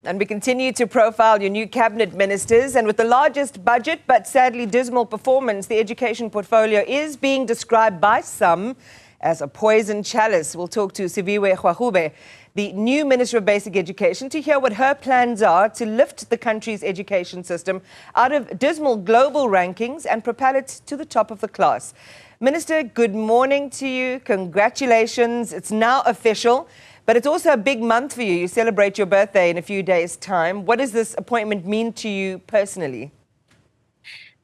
And we continue to profile your new cabinet ministers. And with the largest budget but sadly dismal performance, the education portfolio is being described by some as a poison chalice. We'll talk to Siviwe, Gwarube, the new Minister of Basic Education, to hear what her plans are to lift the country's education system out of dismal global rankings and propel it to the top of the class. Minister, good morning to you. Congratulations. It's now official. But it's also a big month for you. You celebrate your birthday in a few days' time. What does this appointment mean to you personally?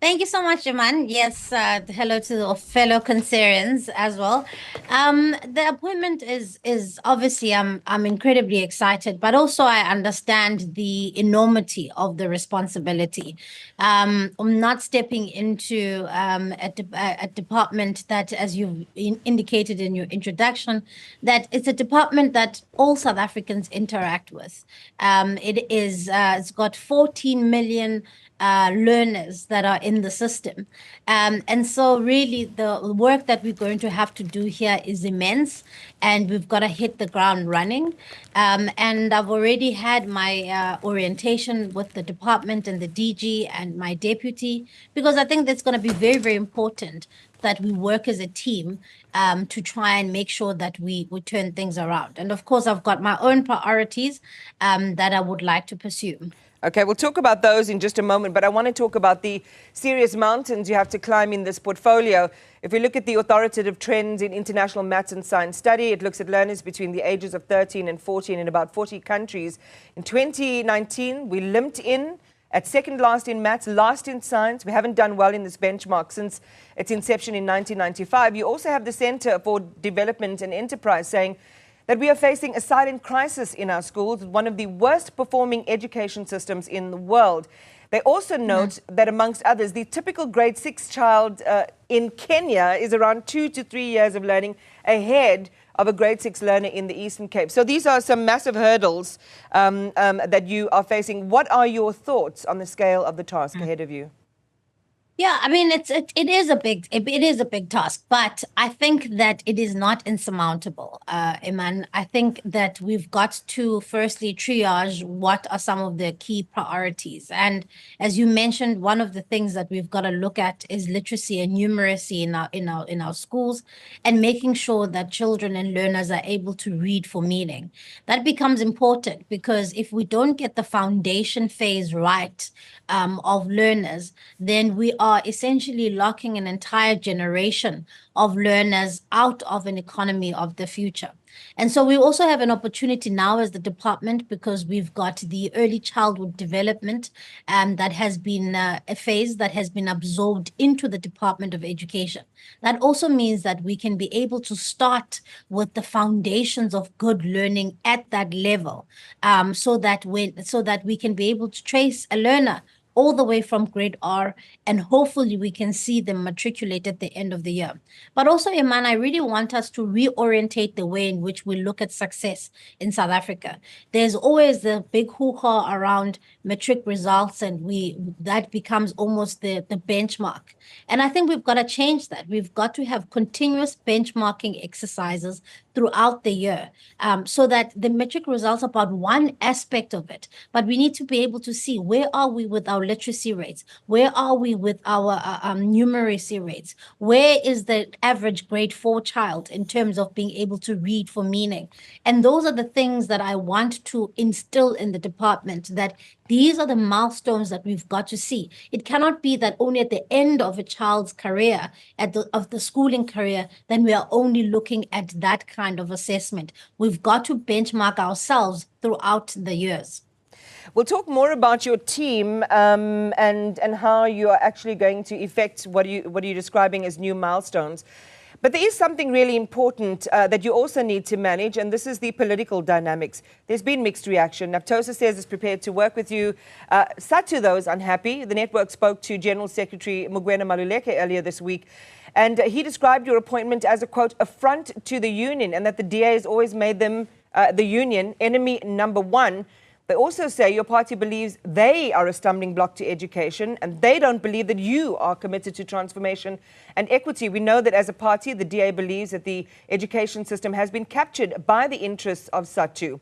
Thank you so much, Iman. Yes, hello to the fellow Cancerians as well. The appointment is obviously I'm incredibly excited, but also I understand the enormity of the responsibility. I'm not stepping into a department that, as you've indicated in your introduction, that it's a department that all South Africans interact with. It's got 14 million learners that are in the system. And so really the work that we're going to have to do here is immense, and we've got to hit the ground running. And I've already had my orientation with the department and the DG and my deputy, because I think that's going to be very, very important that we work as a team to try and make sure that we turn things around. And of course, I've got my own priorities that I would like to pursue. Okay, we'll talk about those in just a moment, but I want to talk about the serious mountains you have to climb in this portfolio. If we look at the authoritative trends in international maths and science study, it looks at learners between the ages of 13 and 14 in about 40 countries. In 2019, we limped in at second last in maths, last in science. We haven't done well in this benchmark since its inception in 1995. You also have the Center for Development and Enterprise saying that we are facing a silent crisis in our schools, one of the worst performing education systems in the world. They also note that, amongst others, the typical grade 6 child in Kenya is around 2 to 3 years of learning ahead of a grade 6 learner in the Eastern Cape. So these are some massive hurdles that you are facing. What are your thoughts on the scale of the task ahead of you? Yeah, I mean, it is a big task, but I think that it is not insurmountable, Iman. I think that we've got to firstly triage what are some of the key priorities. And as you mentioned, one of the things that we've got to look at is literacy and numeracy in our schools, and making sure that children and learners are able to read for meaning. That becomes important because if we don't get the foundation phase right of learners, then we are essentially locking an entire generation of learners out of an economy of the future. And so we also have an opportunity now as the department, because we've got the early childhood development that has been a phase that has been absorbed into the Department of Education. That also means that we can be able to start with the foundations of good learning at that level, so that we can be able to trace a learner all the way from grade R, and hopefully we can see them matriculate at the end of the year. But also, Iman, I really want us to reorientate the way in which we look at success in South Africa. There's always the big hoo-ha around matric results, and that becomes almost the benchmark. And I think we've got to change that. We've got to have continuous benchmarking exercises throughout the year, so that the metric results are about one aspect of it, but we need to be able to see where are we with our literacy rates, where are we with our numeracy rates, where is the average grade 4 child in terms of being able to read for meaning. And those are the things that I want to instill in the department, that these are the milestones that we've got to see. It cannot be that only at the end of a child's career, of the schooling career, then we are only looking at that kind of assessment. We've got to benchmark ourselves throughout the years. We'll talk more about your team and how you are actually going to effect what you're describing as new milestones. But there is something really important that you also need to manage, and this is the political dynamics. There's been mixed reaction. Naptosa says it's prepared to work with you. Satu, though, is unhappy. The network spoke to General Secretary Mugwena Maluleke earlier this week, and he described your appointment as a, quote, affront to the union, and that the DA has always made them, the union, enemy number one. They also say your party believes they are a stumbling block to education, and they don't believe that you are committed to transformation and equity. We know that as a party, the DA believes that the education system has been captured by the interests of SATU.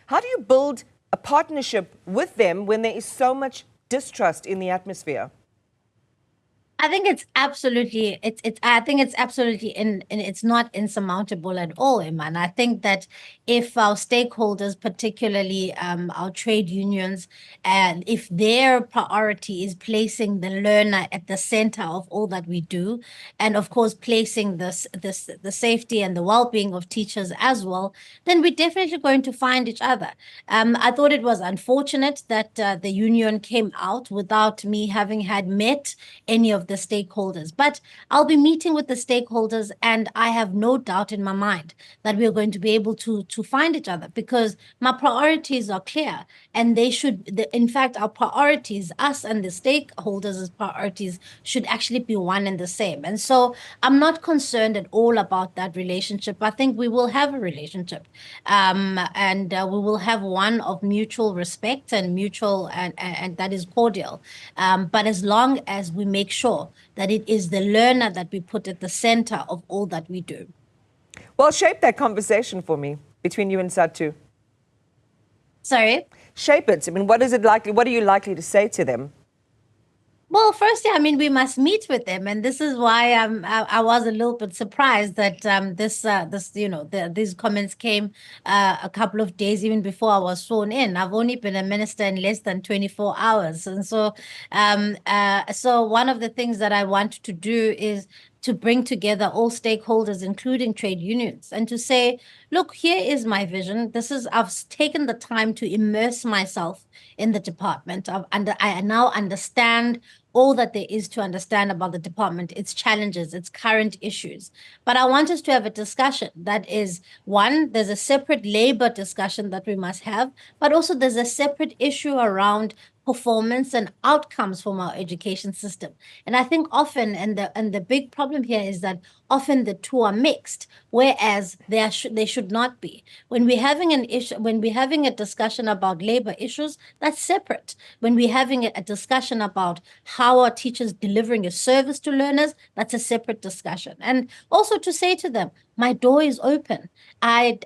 How do you build a partnership with them when there is so much distrust in the atmosphere? I think it's absolutely I think it's absolutely and it's not insurmountable at all, Iman. I think that if our stakeholders, particularly our trade unions, and if their priority is placing the learner at the center of all that we do, and of course placing the safety and the well-being of teachers as well, then we're definitely going to find each other. I thought it was unfortunate that the union came out without me having had met any of the stakeholders. But I'll be meeting with the stakeholders, and I have no doubt in my mind that we're going to be able to find each other, because my priorities are clear, and they should, in fact, our priorities, us and the stakeholders' priorities, should actually be one and the same. And so I'm not concerned at all about that relationship. I think we will have a relationship, and we will have one of mutual respect and mutual and that is cordial. But as long as we make sure that it is the learner that we put at the center of all that we do. Well, shape that conversation for me between you and Satu. Sorry? Shape it. I mean, what are you likely to say to them? Well, firstly, I mean, we must meet with them, and this is why I was a little bit surprised that these comments came a couple of days even before I was sworn in. I've only been a minister in less than 24 hours, and so one of the things that I want to do is to bring together all stakeholders, including trade unions, and to say, look, here is my vision. I've taken the time to immerse myself in the department. I now understand all that there is to understand about the department, its challenges, its current issues. But I want us to have a discussion that is, one, there's a separate labor discussion that we must have, but also there's a separate issue around performance and outcomes from our education system. And I think often, and the big problem here is that often the two are mixed, whereas they should not be. When we're having a discussion about labor issues, that's separate. When we're having a discussion about how are teachers delivering a service to learners, that's a separate discussion. And also to say to them, my door is open. I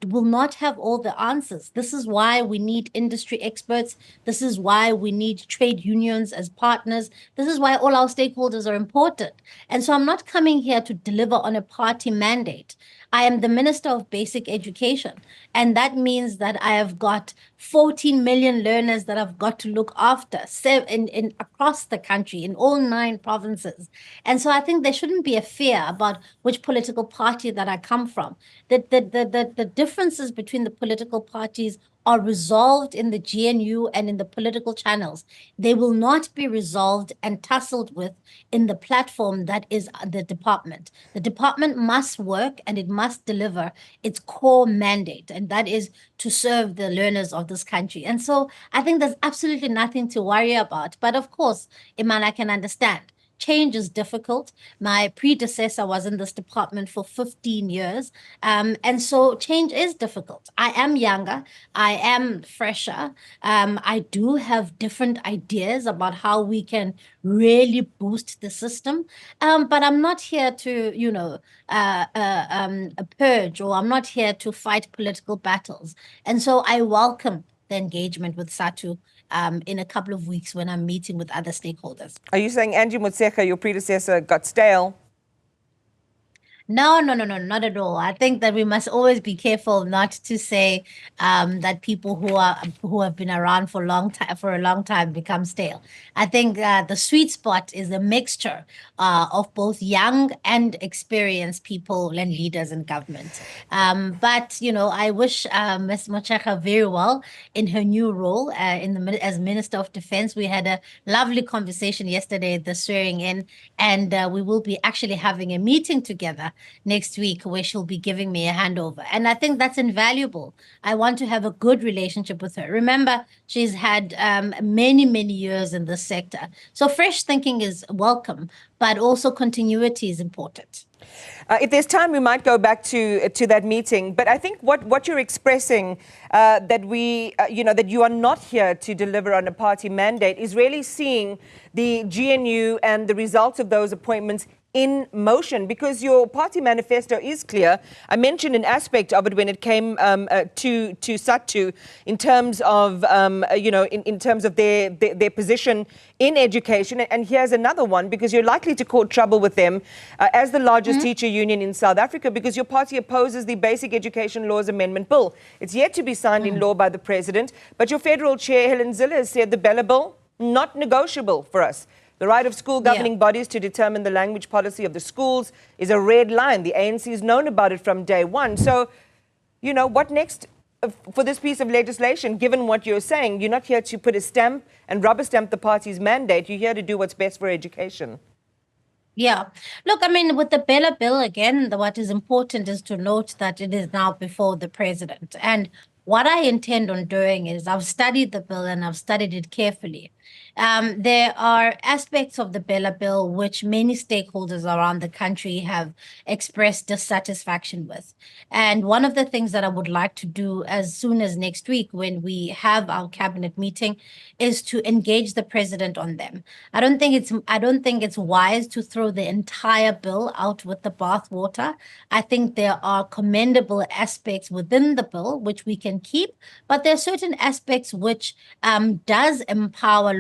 will not have all the answers. This is why we need industry experts. This is why we need trade unions as partners. This is why all our stakeholders are important. And so I'm not coming here to deliver on a party mandate. I am the Minister of Basic Education, and that means that I have got 14 million learners that I've got to look after across the country in all 9 provinces. And so I think there shouldn't be a fear about which political party that I come from. The differences between the political parties are resolved in the GNU and in the political channels. They will not be resolved and tussled with in the platform that is the department. The department must work and it must deliver its core mandate, and that is to serve the learners of this country. And so I think there's absolutely nothing to worry about. But of course, Iman, I can understand. Change is difficult. My predecessor was in this department for 15 years. And so change is difficult. I am younger. I am fresher. I do have different ideas about how we can really boost the system. But I'm not here to, purge, or I'm not here to fight political battles. And so I welcome the engagement with Satu in a couple of weeks when I'm meeting with other stakeholders. Are you saying Angie Motshekga, your predecessor, got stale? No, not at all. I think that we must always be careful not to say that people who have been around for a long time become stale. I think the sweet spot is a mixture of both young and experienced people and leaders in government. But I wish Ms. Motshekga very well in her new role as Minister of Defense. We had a lovely conversation yesterday at the swearing in, and we will be actually having a meeting together next week where she'll be giving me a handover. And I think that's invaluable. I want to have a good relationship with her. Remember, she's had many, many years in this sector. So fresh thinking is welcome, but also continuity is important. If there's time, we might go back to that meeting. But I think what you're expressing, that you are not here to deliver on a party mandate, is really seeing the GNU and the results of those appointments in motion? Because your party manifesto is clear. I mentioned an aspect of it when it came to SATU in terms of, in terms of their position in education. And here's another one, because you're likely to cause trouble with them as the largest teacher union in South Africa, because your party opposes the Basic Education Laws Amendment Bill. It's yet to be signed in law by the president, but your federal chair, Helen Zille, has said the Bella Bill, not negotiable for us. The right of school governing bodies to determine the language policy of the schools is a red line. The ANC has known about it from day one. So, what next for this piece of legislation, given what you're saying? You're not here to put a stamp and rubber stamp the party's mandate. You're here to do what's best for education. Yeah. Look, I mean, with the Bella Bill, again, what is important is to note that it is now before the president. And what I intend on doing is I've studied the bill and I've studied it carefully. There are aspects of the Bella Bill which many stakeholders around the country have expressed dissatisfaction with. And one of the things that I would like to do as soon as next week when we have our cabinet meeting is to engage the president on them. I don't think it's wise to throw the entire bill out with the bathwater. I think there are commendable aspects within the bill which we can keep, but there are certain aspects which does disempower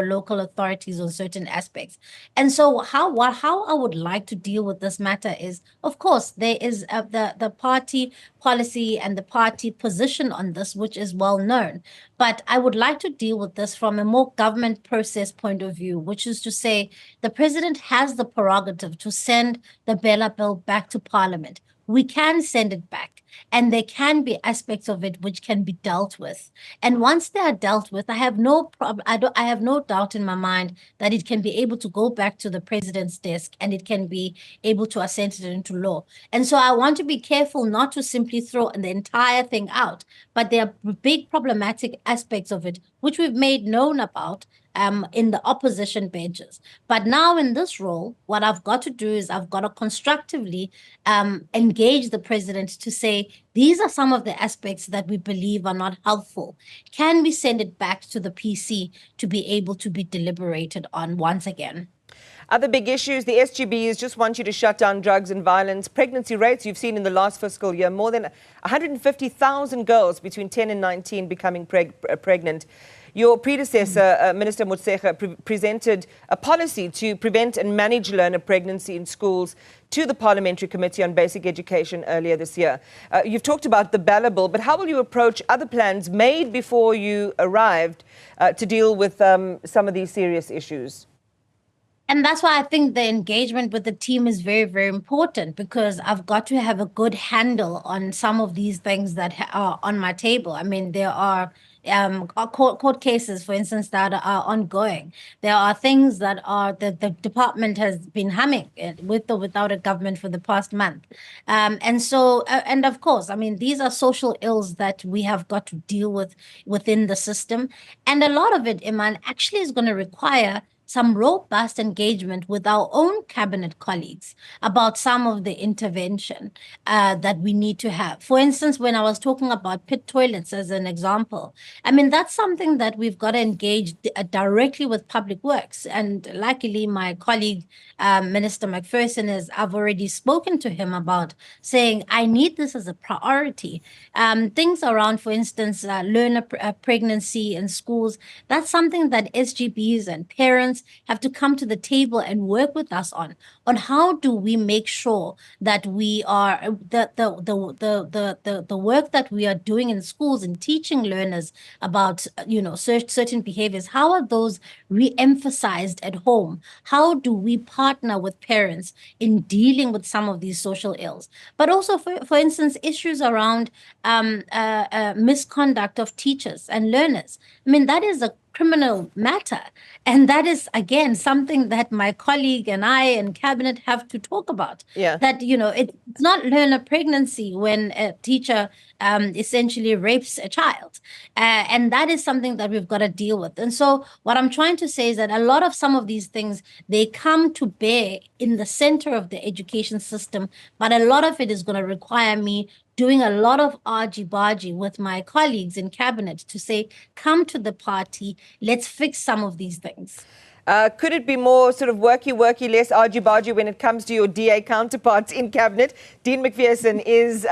local authorities on certain aspects. And so how I would like to deal with this matter is, of course, there is the party policy and the party position on this, which is well known. But I would like to deal with this from a more government process point of view, which is to say the president has the prerogative to send the Bella Bill back to Parliament. We can send it back, and there can be aspects of it which can be dealt with. And once they are dealt with, I have no doubt in my mind that it can be able to go back to the president's desk and it can be able to assent it into law. And so I want to be careful not to simply throw the entire thing out, but there are big problematic aspects of it which we've made known about in the opposition benches. But now in this role, what I've got to do is I've got to constructively engage the president to say, these are some of the aspects that we believe are not helpful. Can we send it back to the PC to be able to be deliberated on once again? Other big issues, the SGBs just want you to shut down drugs and violence. Pregnancy rates you've seen in the last fiscal year, more than 150,000 girls between 10 and 19 becoming pregnant. Your predecessor, Minister Motshekga, presented a policy to prevent and manage learner pregnancy in schools to the Parliamentary Committee on Basic Education earlier this year. You've talked about the Bella Bill, but how will you approach other plans made before you arrived to deal with some of these serious issues? And that's why I think the engagement with the team is very, very important, because I've got to have a good handle on some of these things that are on my table. I mean, there are court cases, for instance, that are ongoing. There are things that are the department has been humming with or without a government for the past month. And so, and of course, I mean, these are social ills that we have got to deal with within the system. And a lot of it, Iman, actually is going to require some robust engagement with our own cabinet colleagues about some of the intervention that we need to have. For instance, when I was talking about pit toilets as an example, I mean, that's something that we've got to engage directly with Public Works. And luckily, my colleague, Minister McPherson, I've already spoken to him about saying, I need this as a priority. Things around, for instance, learner pregnancy in schools, that's something that SGBs and parents have to come to the table and work with us on how do we make sure that we are the work that we are doing in schools and teaching learners about certain behaviors, how are those re-emphasized at home? How do we partner with parents in dealing with some of these social ills? But also, for instance, issues around misconduct of teachers and learners. I mean, that is a criminal matter. And that is, again, something that my colleague and I and cabinet have to talk about. Yeah. That, it's not learner pregnancy when a teacher essentially rapes a child. And that is something that we've got to deal with. And so what I'm trying to say is that a lot of some of these things, they come to bear in the center of the education system, but a lot of it is going to require me doing a lot of argy-bargy with my colleagues in cabinet to say, come to the party, let's fix some of these things. Could it be more sort of worky, less argy-bargy when it comes to your DA counterparts in cabinet? Dean McPherson is,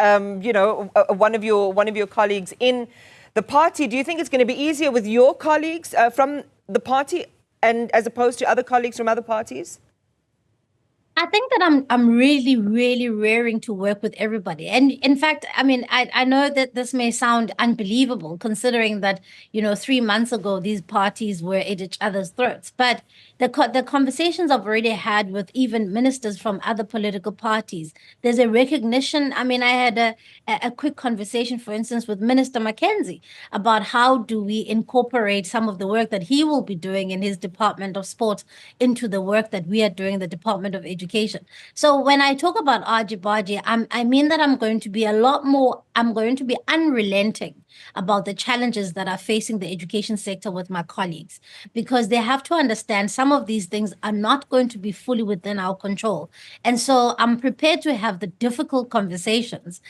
one of your colleagues in the party. Do you think it's going to be easier with your colleagues from the party and as opposed to other colleagues from other parties? I think that I'm really, really raring to work with everybody. And in fact, I mean, I know that this may sound unbelievable considering that, 3 months ago, these parties were at each other's throats. But the conversations I've already had with even ministers from other political parties, there's a recognition. I mean, I had a quick conversation, for instance, with Minister Mackenzie about how do we incorporate some of the work that he will be doing in his Department of Sport into the work that we are doing in the Department of Education. So when I talk about argy-bargy, I mean that I'm going to be unrelenting about the challenges that are facing the education sector with my colleagues, because they have to understand some of these things are not going to be fully within our control. And so I'm prepared to have the difficult conversations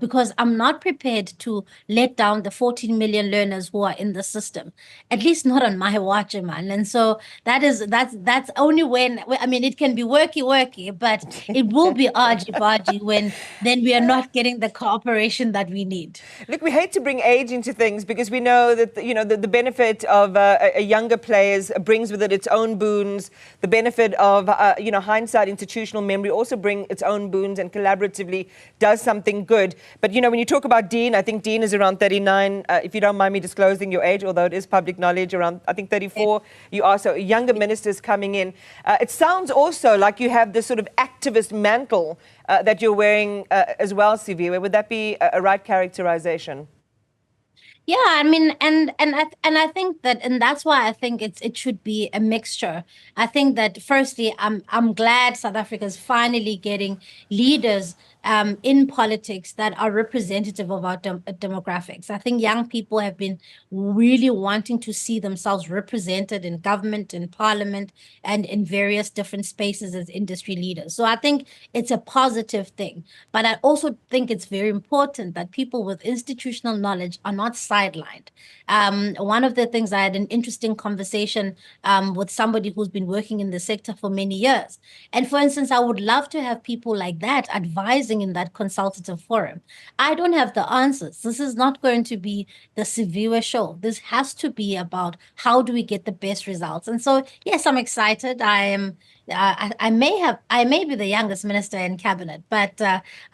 because I'm not prepared to let down the 14 million learners who are in the system, at least not on my watch, man. And so that's only when, I mean, it can be worky, but it will be argy-bargy when then we are not getting the cooperation that we need. Look, we hate to bring age into things because we know that the benefit of a younger players brings with it its own boons. The benefit of hindsight, institutional memory also bring its own boons and collaboratively does something good. But when you talk about Dean, I think Dean is around 39. If you don't mind me disclosing your age, although it is public knowledge, around I think 34. You are so younger ministers coming in. It sounds also like you have this sort of activist mantle that you're wearing as well, Siviwe. Would that be a right characterization? Yeah, I mean, and I think that, and that's why I think it should be a mixture. I think that firstly, I'm glad South Africa is finally getting leaders in politics that are representative of our demographics. I think young people have been really wanting to see themselves represented in government, in parliament, and in various different spaces as industry leaders. So I think it's a positive thing. But I also think it's very important that people with institutional knowledge are not sidelined. One of the things, I had an interesting conversation with somebody who's been working in the sector for many years. And for instance, I would love to have people like that advising in that consultative forum. I don't have the answers. This is not going to be the Siviwe show. This has to be about how do we get the best results. And so, yes, I'm excited. I may be the youngest minister in cabinet, but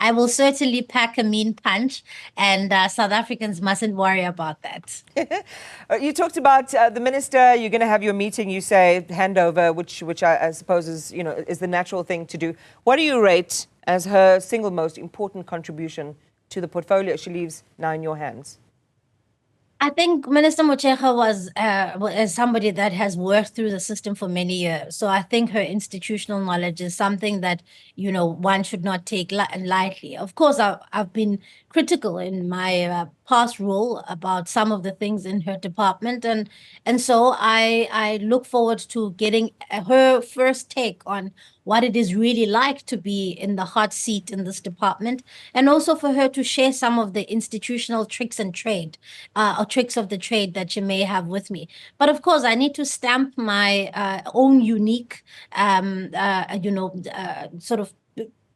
I will certainly pack a mean punch, and South Africans mustn't worry about that. You talked about the minister. You're going to have your meeting. You say handover, which I suppose is is the natural thing to do. What do you rate as her single most important contribution to the portfolio she leaves now in your hands? I think Minister Motshekga was somebody that has worked through the system for many years. So I think her institutional knowledge is something that, one should not take lightly. Of course, I've been critical in my past role about some of the things in her department. And so I look forward to getting her first take on what it is really like to be in the hot seat in this department, and also for her to share some of the institutional tricks and trade, or tricks of the trade that she may have with me. But of course, I need to stamp my own unique, sort of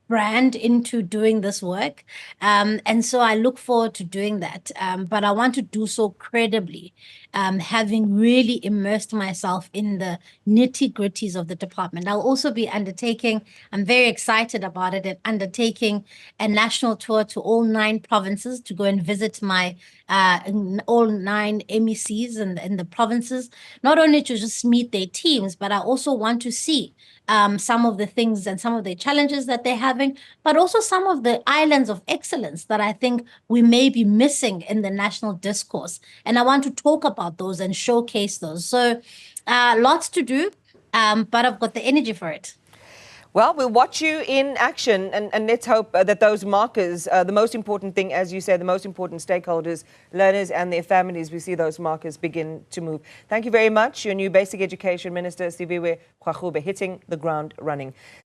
brand into doing this work. And so I look forward to doing that. But I want to do so credibly, having really immersed myself in the nitty-gritties of the department. I'll also be undertaking, I'm very excited about it, and undertaking a national tour to all 9 provinces to go and visit my all 9 MECs in the provinces, not only to just meet their teams, but I also want to see some of the things and some of the challenges that they're having, but also some of the islands of excellence that I think we may be missing in the national discourse. And I want to talk about those and showcase those. So lots to do, but I've got the energy for it. Well, we'll watch you in action, and let's hope that those markers, the most important thing, as you say, the most important stakeholders, learners and their families, we see those markers begin to move. Thank you very much. Your new Basic Education Minister, Siviwe Gwarube, hitting the ground running.